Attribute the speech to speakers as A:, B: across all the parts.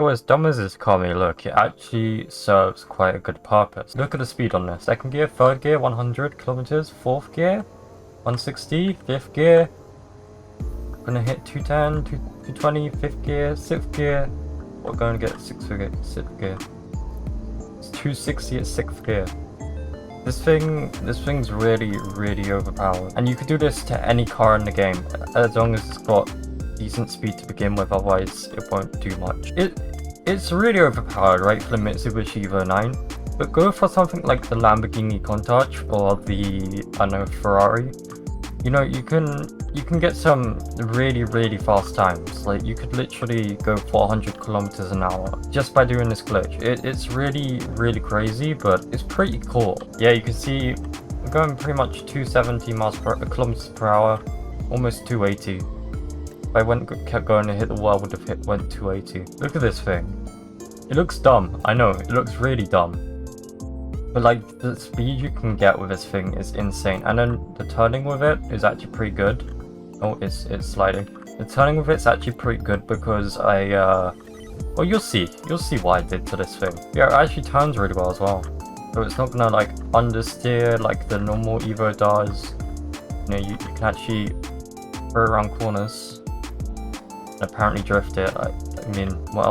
A: So as dumb as this car may look, it actually serves quite a good purpose. Look at the speed on this. Second gear, third gear, 100 kilometers. Fourth gear, 160. Fifth gear, gonna hit 210, 220. Fifth gear, sixth gear. We're going to get sixth gear. It's 260 at sixth gear. This thing's really overpowered. And you could do this to any car in the game, as long as it's got decent speed to begin with, otherwise it won't do much. It's really overpowered, right, for the Mitsubishi Evo 9, but go for something like the Lamborghini Countach or the, I don't know, Ferrari. You know, you can get some really fast times. Like, you could literally go 400 kilometers an hour just by doing this glitch. It's really crazy, but it's pretty cool. Yeah, you can see I'm going pretty much 270 kilometers per hour, almost 280. If I kept going to hit the wall, I would have went 280. Look at this thing. It looks dumb. I know, it looks really dumb. But like, the speed you can get with this thing is insane. And then the turning with it is actually pretty good. Oh, it's sliding. The turning with it's actually pretty good because well, you'll see what I did to this thing. Yeah, it actually turns really well as well. So it's not gonna like understeer like the normal Evo does. You know, you can actually throw around corners and apparently drift it. I mean, what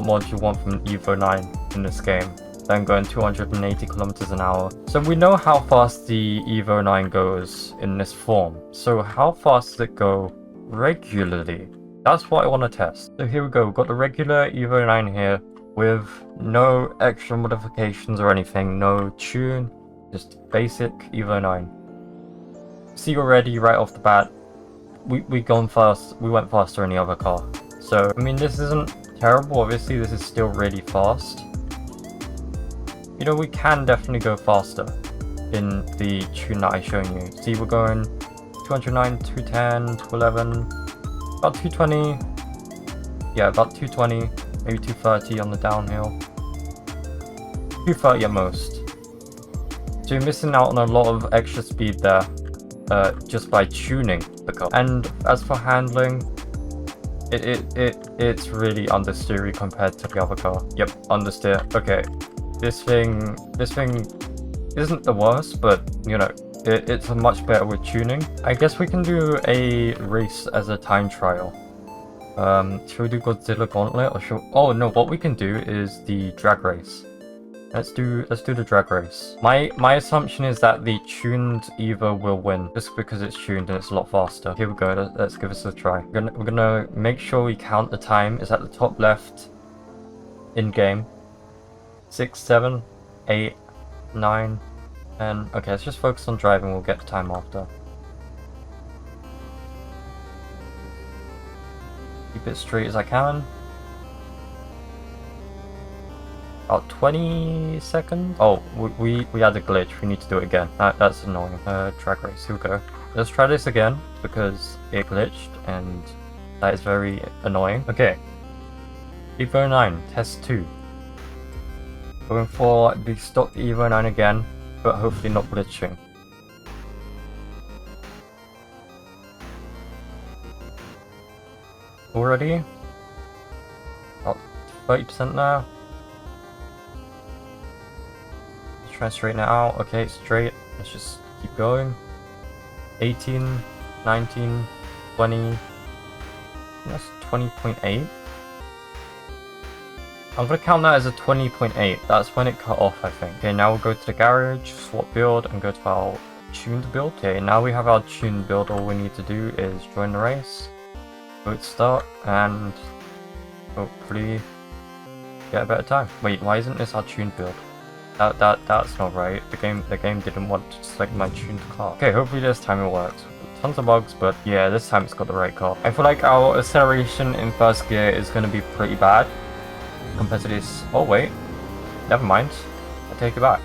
A: more do you want from an Evo 9 in this game than going 280 kilometers an hour? So we know how fast the Evo 9 goes in this form. So how fast does it go regularly? That's what I want to test. So here we go. We've got the regular Evo 9 here with no extra modifications or anything, no tune, just basic Evo 9. See already right off the bat, we went faster in the other car. So I mean, this isn't terrible. Obviously, this is still really fast. You know, we can definitely go faster in the tune that I've shown you. See, we're going 209, 210, 211, about 220. Yeah, about 220, maybe 230 on the downhill. 230 at most. So you're missing out on a lot of extra speed there, just by tuning the car. And as for handling, it's really understeery compared to the other car. Yep, understeer. Okay. This thing isn't the worst, but you know, it's a much better with tuning. I guess we can do a race as a time trial. Should we do Godzilla Gauntlet or oh no, what we can do is the drag race. Let's do the drag race. My assumption is that the tuned Evo will win, just because it's tuned and it's a lot faster. Here we go, let's give this a try. We're gonna make sure we count the time. It's at the top left in game. 6, 7, 8, 9, 10. Okay, let's just focus on driving, we'll get the time after. Keep it straight as I can. About 20 seconds. Oh, we had a glitch, we need to do it again. That's annoying. Drag race, here we go. Let's try this again, because it glitched, and that is very annoying. Okay. Evo 9, test 2. Going for the stock Evo 9 again, but hopefully not glitching. Already? About 30% now. Let's try and straighten it out. Okay, straight. Let's just keep going. 18, 19, 20. That's 20.8. I'm gonna count that as a 20.8. That's when it cut off, I think. Okay, now we'll go to the garage, swap build, and go to our tuned build. Okay, now we have our tuned build. All we need to do is join the race, go to start, and hopefully get a better time. Wait, why isn't this our tuned build? That's not right. The game didn't want to select my tuned car. Okay, hopefully this time it works. Tons of bugs, but yeah, this time it's got the right car. I feel like our acceleration in first gear is gonna be pretty bad compared to this. Oh wait, never mind, I take it back.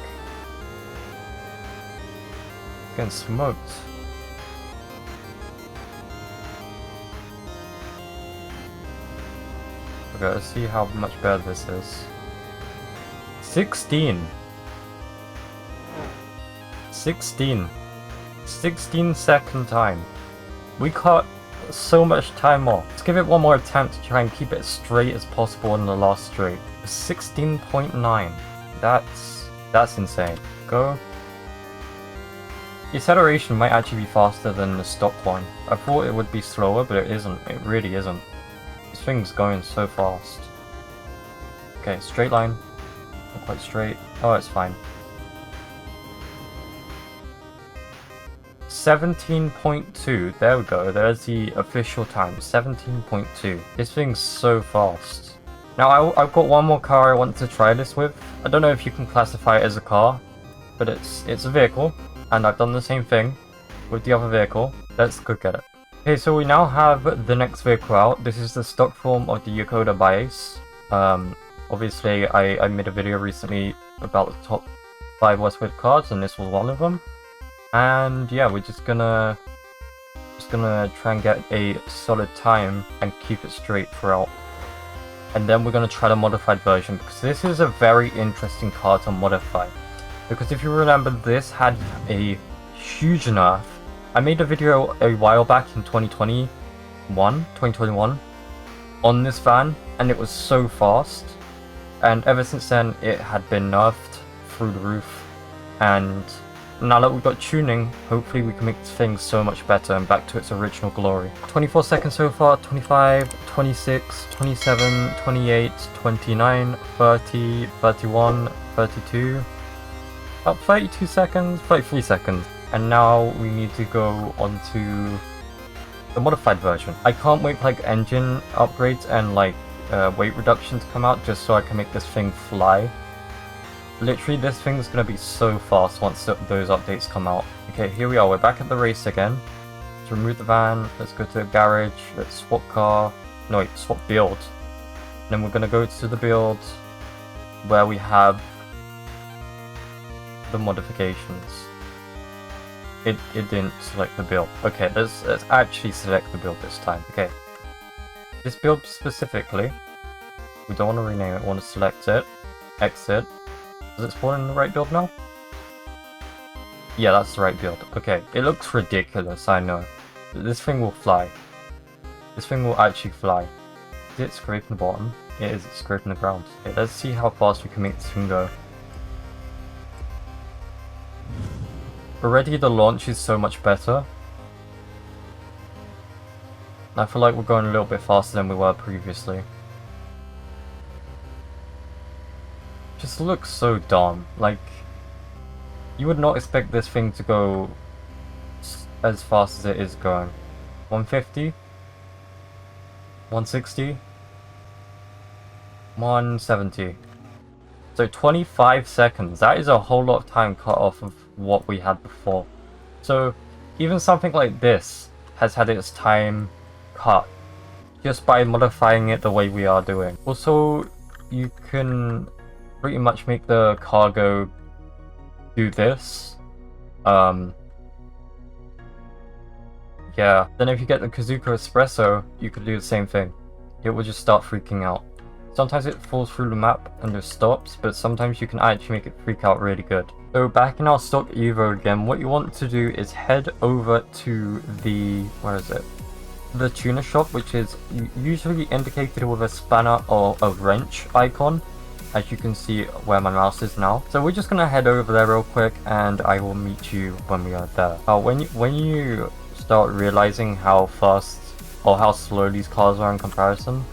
A: Getting smoked. Okay, let's see how much better this is. 16 second time. We cut so much time off. Let's give it one more attempt to try and keep it as straight as possible in the last straight. 16.9. That's insane. Go. The acceleration might actually be faster than the stock one. I thought it would be slower, but it isn't. It really isn't. This thing's going so fast. Okay, straight line. Not quite straight. Oh, it's fine. 17.2. There we go. There's the official time. 17.2. This thing's so fast. Now, I've got one more car I want to try this with. I don't know if you can classify it as a car, but it's a vehicle. And I've done the same thing with the other vehicle. Let's go get it. Okay, so we now have the next vehicle out. This is the stock form of the Yokoda Biace. Obviously, I made a video recently about the top 5 Westwood cars, and this was one of them. And yeah, we're just gonna try and get a solid time and keep it straight throughout. And then we're gonna try the modified version, because this is a very interesting car to modify. Because if you remember, this had a huge nerf. I made a video a while back in 2021 on this van, and it was so fast. And ever since then, it had been nerfed through the roof. And now that we've got tuning, hopefully we can make this thing so much better and back to its original glory. 24 seconds so far, 25, 26, 27, 28, 29, 30, 31, 32... About 32 seconds, 33 seconds. And now we need to go on to the modified version. I can't wait for like engine upgrades and like weight reduction to come out just so I can make this thing fly. Literally, this thing's gonna be so fast once those updates come out. Okay, here we are, we're back at the race again. Let's remove the van, let's go to the garage, let's swap car. No wait, swap build. And then we're gonna go to the build where we have the modifications. It didn't select the build. Okay, let's actually select the build this time. Okay. This build specifically, we don't want to rename it, we want to select it, exit. Does it spawn in the right build now? Yeah, that's the right build. Okay, it looks ridiculous, I know. But this thing will fly. This thing will actually fly. Is it scraping the bottom? It is scraping the ground. Okay, let's see how fast we can make this thing go. Already the launch is so much better. I feel like we're going a little bit faster than we were previously. Just looks so dumb. Like, you would not expect this thing to go as fast as it is going. 150? 160? 170. So 25 seconds. That is a whole lot of time cut off of what we had before. So even something like this has had its time cut just by modifying it the way we are doing. Also, you can pretty much make the cargo do this. Yeah. Then if you get the Kazuka Espresso, you could do the same thing. It will just start freaking out. Sometimes it falls through the map and just stops, but sometimes you can actually make it freak out really good. So back in our stock Evo again, what you want to do is head over to the, where is it? The tuner shop, which is usually indicated with a spanner or a wrench icon, as you can see where my mouse is now. So we're just gonna head over there real quick, and I will meet you when we are there. When you start realizing how fast or how slow these cars are in comparison,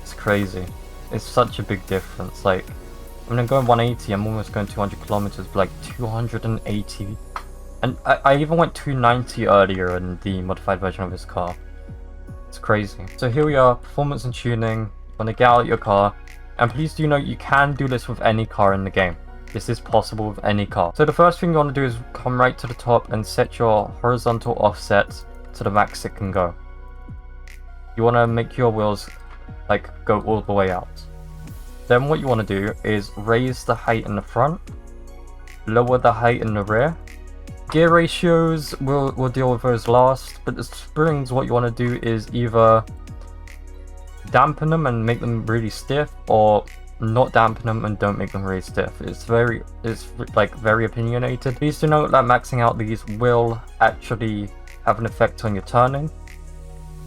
A: it's crazy. It's such a big difference. Like, I'm going 180, I'm almost going 200 kilometers, but like 280. And I even went 290 earlier in the modified version of this car. It's crazy. So here we are, performance and tuning. You want to get out your car. And please do note, you can do this with any car in the game. This is possible with any car. So the first thing you want to do is come right to the top and set your horizontal offset to the max it can go. You want to make your wheels like go all the way out. Then what you want to do is raise the height in the front, lower the height in the rear. Gear ratios, we'll deal with those last, but the springs, what you want to do is either dampen them and make them really stiff, or not dampen them and don't make them really stiff. It's like very opinionated. Please do note that maxing out these will actually have an effect on your turning.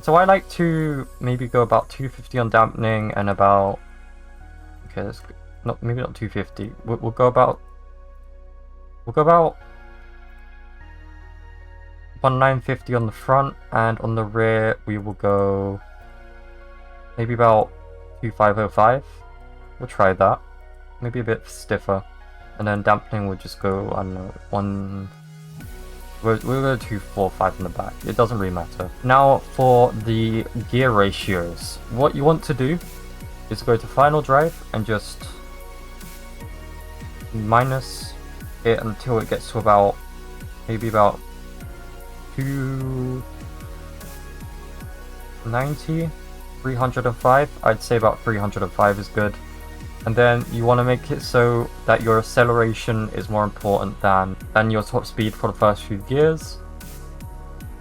A: So I like to maybe go about 250 on dampening and about... Okay, let's not, maybe not 250. We'll go about 1950 on the front, and on the rear we will go maybe about 2505. We'll try that. Maybe a bit stiffer. And then dampening will just go, I don't know, we'll go 245 in the back. It doesn't really matter. Now for the gear ratios. What you want to do is go to final drive and just minus it until it gets to about, maybe about 290, 305. I'd say about 305 is good. And then you want to make it so that your acceleration is more important than your top speed for the first few gears.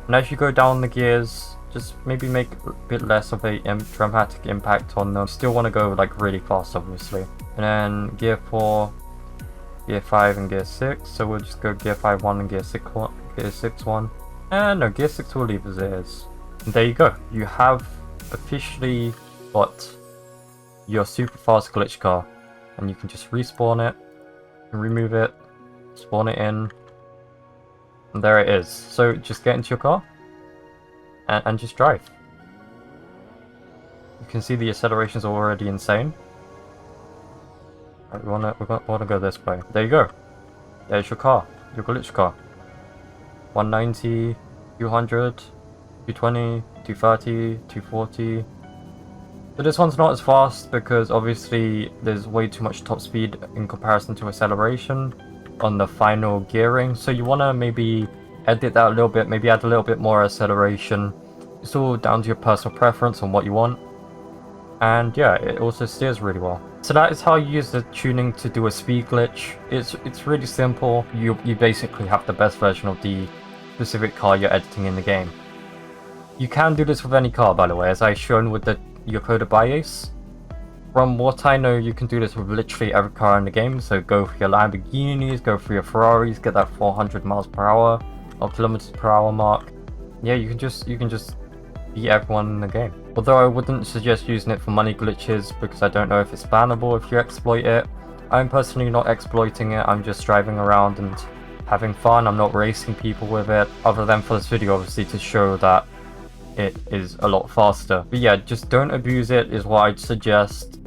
A: And as you go down the gears, just maybe make a bit less of a dramatic impact on them. Still want to go like really fast, obviously. And then gear 4, gear 5 and gear 6. So we'll just go gear 5 1 and gear 6 1. And no, gear 6 will leave as it is. And there you go. You have officially got your super fast glitch car, and you can just respawn it and remove it, spawn it in, and there it is. So just get into your car and just drive. You can see the acceleration's already insane. Right, we wanna go this way. There you go. There's your car, your glitch car. 190, 200, 220, 230, 240. So this one's not as fast because obviously there's way too much top speed in comparison to acceleration on the final gearing. So you want to maybe edit that a little bit, maybe add a little bit more acceleration. It's all down to your personal preference on what you want. And yeah, it also steers really well. So that is how you use the tuning to do a speed glitch. It's really simple. You basically have the best version of the specific car you're editing in the game. You can do this with any car, by the way, as I've shown with the Yokoda Biace. From what I know, you can do this with literally every car in the game. So go for your Lamborghinis, go for your Ferraris, get that 400 miles per hour or kilometers per hour mark. Yeah, you can just beat everyone in the game. Although I wouldn't suggest using it for money glitches because I don't know if it's bannable if you exploit it. I'm personally not exploiting it. I'm just driving around and having fun. I'm not racing people with it, other than for this video, obviously, to show that it is a lot faster. But yeah, just don't abuse it is what I'd suggest,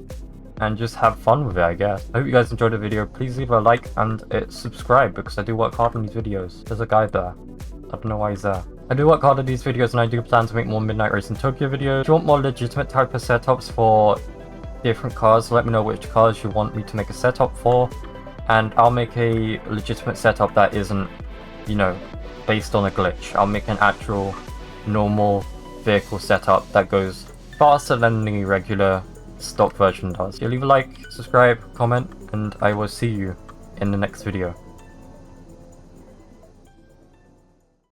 A: and just have fun with it, I guess. I hope you guys enjoyed the video. Please leave a like and subscribe because I do work hard on these videos. There's a guy there. I don't know why he's there. I do work hard on these videos, and I do plan to make more Midnight Racing Tokyo videos. If you want more legitimate type of setups for different cars, let me know which cars you want me to make a setup for, and I'll make a legitimate setup that isn't, you know, based on a glitch. I'll make an actual normal vehicle setup that goes faster than the regular stock version does. So leave a like, subscribe, comment, and I will see you in the next video.